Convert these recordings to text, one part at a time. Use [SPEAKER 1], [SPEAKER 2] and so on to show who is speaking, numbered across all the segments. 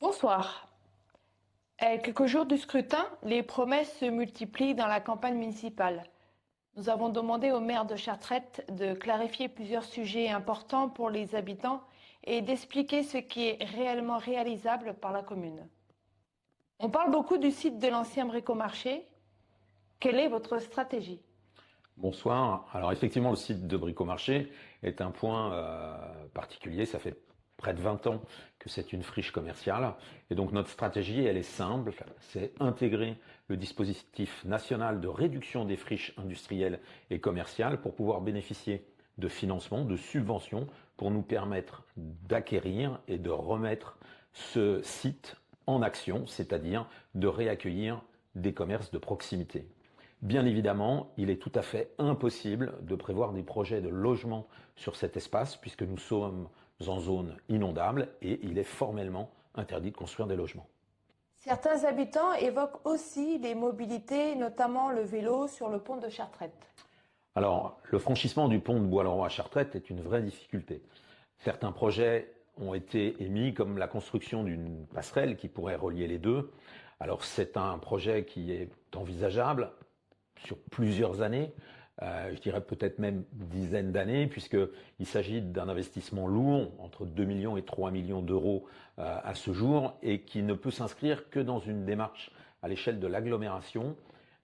[SPEAKER 1] Bonsoir. À quelques jours du scrutin, les promesses se multiplient dans la campagne municipale. Nous avons demandé au maire de Chartrette de clarifier plusieurs sujets importants pour les habitants et d'expliquer ce qui est réellement réalisable par la commune. On parle beaucoup du site de l'ancien bricomarché. Quelle est votre stratégie?
[SPEAKER 2] Bonsoir. Alors effectivement, le site de Bricomarché est un point particulier. Ça fait près de 20 ans que c'est une friche commerciale. Et donc notre stratégie, elle est simple. C'est intégrer le dispositif national de réduction des friches industrielles et commerciales pour pouvoir bénéficier de financements, de subventions pour nous permettre d'acquérir et de remettre ce site en action, c'est-à-dire de réaccueillir des commerces de proximité. Bien évidemment, il est tout à fait impossible de prévoir des projets de logement sur cet espace puisque nous sommes en zone inondable et il est formellement interdit de construire des logements.
[SPEAKER 1] Certains habitants évoquent aussi les mobilités, notamment le vélo sur le pont de Chartrette.
[SPEAKER 2] Alors, le franchissement du pont de Bois-Leroy à Chartrette est une vraie difficulté. Certains projets ont été émis comme la construction d'une passerelle qui pourrait relier les deux. Alors c'est un projet qui est envisageable sur plusieurs années, je dirais peut-être même dizaines d'années, puisqu'il s'agit d'un investissement lourd, entre 2 millions et 3 millions d'euros à ce jour, et qui ne peut s'inscrire que dans une démarche à l'échelle de l'agglomération,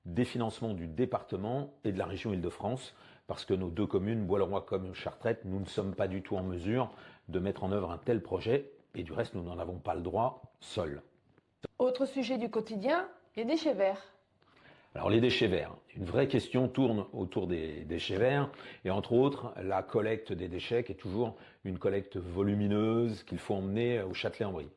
[SPEAKER 2] des financements du département et de la région Île-de-France, parce que nos deux communes, Bois-le-Roi comme Chartrette, nous ne sommes pas du tout en mesure de mettre en œuvre un tel projet, et du reste, nous n'en avons pas le droit seuls.
[SPEAKER 1] Autre sujet du quotidien, les déchets verts.
[SPEAKER 2] Alors les déchets verts, une vraie question tourne autour des déchets verts et entre autres la collecte des déchets qui est toujours une collecte volumineuse qu'il faut emmener au Châtelet-en-Brie.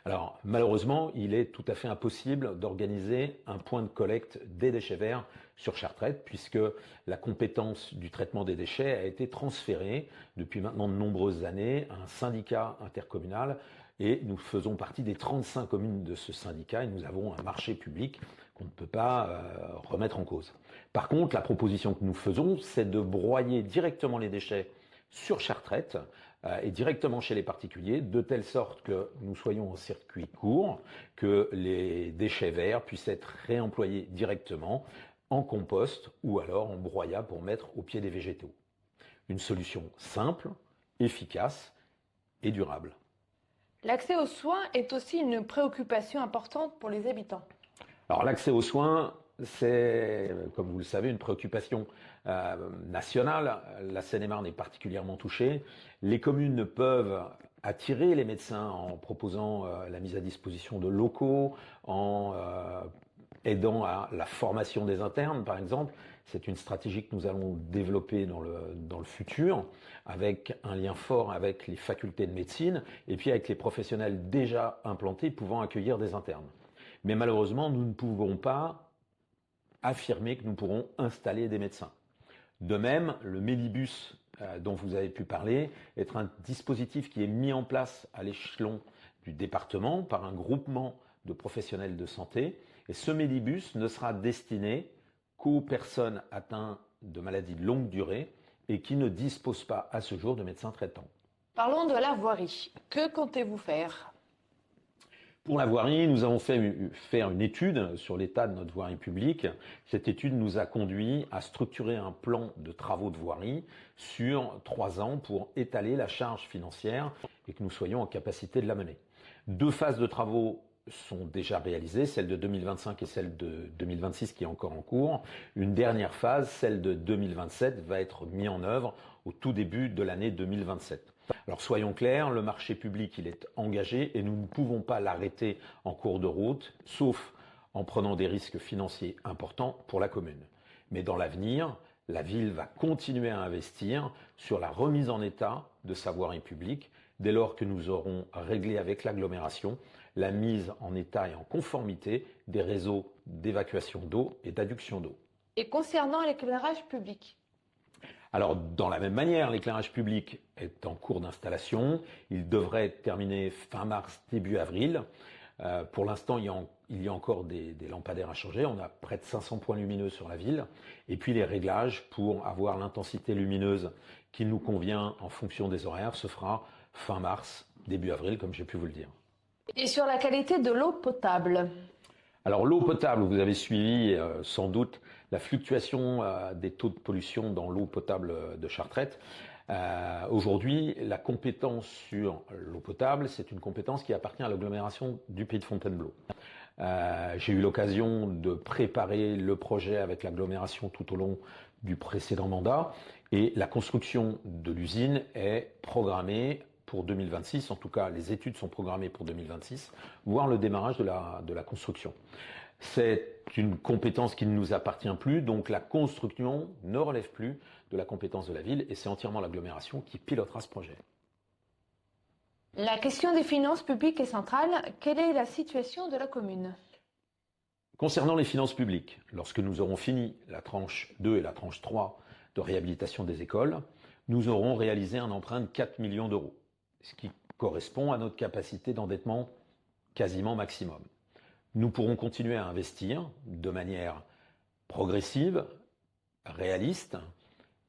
[SPEAKER 2] Alors malheureusement il est tout à fait impossible d'organiser un point de collecte des déchets verts sur Chartrette puisque la compétence du traitement des déchets a été transférée depuis maintenant de nombreuses années à un syndicat intercommunal et nous faisons partie des 35 communes de ce syndicat et nous avons un marché public qu'on ne peut pas remettre en cause. Par contre, la proposition que nous faisons, c'est de broyer directement les déchets sur Chartrette et directement chez les particuliers, de telle sorte que nous soyons en circuit court, que les déchets verts puissent être réemployés directement en compost ou alors en broyat pour mettre au pied des végétaux. Une solution simple, efficace et durable.
[SPEAKER 1] L'accès aux soins est aussi une préoccupation importante pour les habitants.
[SPEAKER 2] Alors l'accès aux soins, c'est, comme vous le savez, une préoccupation nationale. La Seine-et-Marne est particulièrement touchée. Les communes ne peuvent attirer les médecins en proposant la mise à disposition de locaux, en aidant à la formation des internes, par exemple. C'est une stratégie que nous allons développer dans le futur, avec un lien fort avec les facultés de médecine et puis avec les professionnels déjà implantés pouvant accueillir des internes. Mais malheureusement, nous ne pouvons pas affirmer que nous pourrons installer des médecins. De même, le Mélibus dont vous avez pu parler est un dispositif qui est mis en place à l'échelon du département par un groupement de professionnels de santé. Et ce Mélibus ne sera destiné qu'aux personnes atteintes de maladies de longue durée et qui ne disposent pas à ce jour de médecins traitants.
[SPEAKER 1] Parlons de la voirie. Que comptez-vous faire?
[SPEAKER 2] Pour la voirie, nous avons fait faire une étude sur l'état de notre voirie publique. Cette étude nous a conduit à structurer un plan de travaux de voirie sur 3 ans pour étaler la charge financière et que nous soyons en capacité de la mener. 2 phases de travaux sont déjà réalisées, celle de 2025 et celle de 2026 qui est encore en cours. Une dernière phase, celle de 2027, va être mise en œuvre au tout début de l'année 2027. Alors soyons clairs, le marché public il est engagé et nous ne pouvons pas l'arrêter en cours de route, sauf en prenant des risques financiers importants pour la commune. Mais dans l'avenir, la ville va continuer à investir sur la remise en état de sa voirie publique dès lors que nous aurons réglé avec l'agglomération la mise en état et en conformité des réseaux d'évacuation d'eau et d'adduction d'eau.
[SPEAKER 1] Et concernant l'éclairage public?
[SPEAKER 2] Alors, dans la même manière, l'éclairage public est en cours d'installation. Il devrait être terminé fin mars, début avril. Pour l'instant, il y a encore des lampadaires à changer. On a près de 500 points lumineux sur la ville. Et puis, les réglages pour avoir l'intensité lumineuse qui nous convient en fonction des horaires se fera fin mars, début avril, comme j'ai pu vous le dire.
[SPEAKER 1] Et sur la qualité de l'eau potable?
[SPEAKER 2] Alors l'eau potable, vous avez suivi sans doute la fluctuation des taux de pollution dans l'eau potable de Chartrette. Aujourd'hui, la compétence sur l'eau potable, c'est une compétence qui appartient à l'agglomération du Pays de Fontainebleau. J'ai eu l'occasion de préparer le projet avec l'agglomération tout au long du précédent mandat et la construction de l'usine est programmée pour 2026, en tout cas les études sont programmées pour 2026, voire le démarrage de la construction. C'est une compétence qui ne nous appartient plus, donc la construction ne relève plus de la compétence de la ville et c'est entièrement l'agglomération qui pilotera ce projet.
[SPEAKER 1] La question des finances publiques est centrale. Quelle est la situation de la commune?
[SPEAKER 2] Concernant les finances publiques, lorsque nous aurons fini la tranche 2 et la tranche 3 de réhabilitation des écoles, nous aurons réalisé un emprunt de 4 millions d'euros, ce qui correspond à notre capacité d'endettement quasiment maximum. Nous pourrons continuer à investir de manière progressive, réaliste,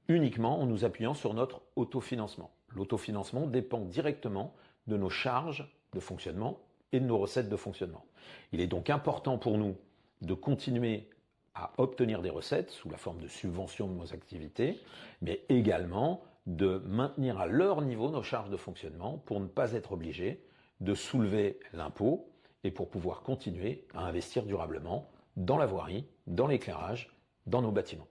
[SPEAKER 2] uniquement en nous appuyant sur notre autofinancement. L'autofinancement dépend directement de nos charges de fonctionnement et de nos recettes de fonctionnement. Il est donc important pour nous de continuer à obtenir des recettes sous la forme de subventions de nos activités, mais également de maintenir à leur niveau nos charges de fonctionnement pour ne pas être obligés de soulever l'impôt et pour pouvoir continuer à investir durablement dans la voirie, dans l'éclairage, dans nos bâtiments.